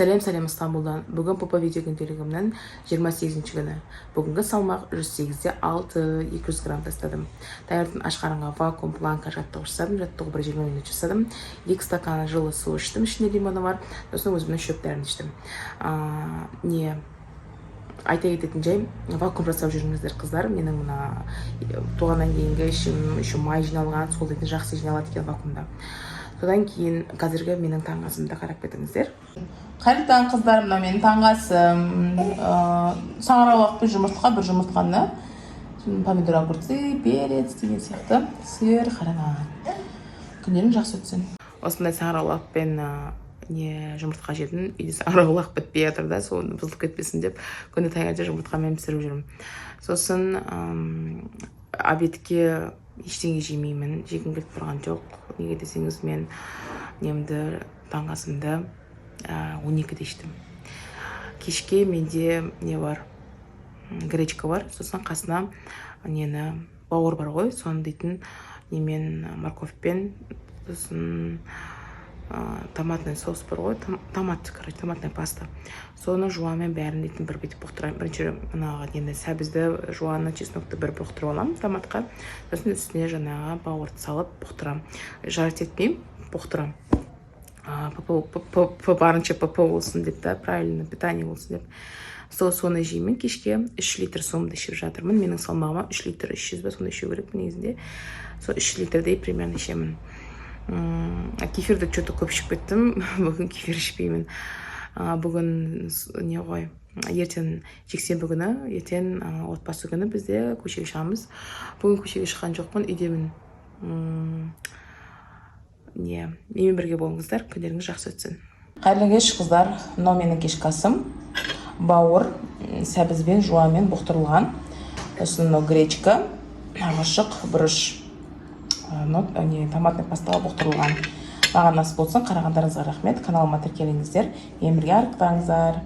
Сәлем Стамбулдан. Бүгін Попа видео күнделігімнің 28-ші күні. Бүгінгі салмақ 108-де 200 грамм тастадым. Таңертең ашқарынға вакуум планка жаттығу жасадым. Жаттығу 1-20 минут жасадым. 2 стакан жылы су іштім, ішінде лимоны бар. Сосын өзімнің шөптерін іштім. Айта кететін жай, вакуум жасап жүріңіздер қыздар. Менің мына туғаннан кейінгі ішім май жиналған, сол дейтін жақсы жиналады екен вакуумда. Содан кейін қазіргі менің таңғасымды қарап кетіңіздер. Қайырлы таң қыздар, мына менің таңғасым. Саңырауқпен жұмыртқа, бір жұмыртқаны, помидор, огурцы, перец деген сияқты, сыр, қараңан. Күндерің жақсы өтсін. Осындай саңырауқпен жұмыртқа жедім. Үйде саңырауқлақ бітпей жатыр да, соны бұзылып кетпесін деп, күнде таңертең жұмыртқамен пісіріп жүрмін. Сосын обедке ештеңе жемеймін, жегім келіп тұрған жоқ. Неге десеңіз, мен немді таңғасымды 12-де іштім. Кешке менде не бар? Гречка бар, сосын қасына бауыр бар ғой, соны дейтін немен морковьпен, сосын томатный соус бар ғой, томатный паста. Соны жуанмен бәрін дейтін бір бетіп бұқтырайым. Бірінші сәбізді, жуаны, чеснокты бір бұқтырып аламын томатқа. Сосын үстіне жаңағы бауырды салып бұқтырам. Жарат етпеймін, бұқтырам. Барынша ПП болсын деп та, правильно питание болсын деп. Соны жеймін. Кешке 3 литр суымды ішіп жатырмын. Менің салмағыма 3 литр 300 ба, соны ішу керек негізінде. Сол 3 литрдей примерно ішемін. Кефирді что-то көп ішіп кеттім. Бүгін кефир ішпеймін. Бүгін не ғой, ертең жексенбі күні, ертең отбасы күні бізде көшеге шығамыз. Бүгін көшеге шыққан жоқпын, үйдемін. Менімен бірге болыңыздар, күндеріңіз жақсы өтсін. Қайырлы кеш қыздар, мынау менің кешкі асым. Бауыр сәбізбен, жуанмен бұқтырылған. Сосын мынау гречка, ағашық, бұрыш, томатный пастаға бұқтырылған. Маған насып болсын, қарағандарыңызға рахмет. Каналыма тіркеліңіздер, мен бірге арықтаңыздар.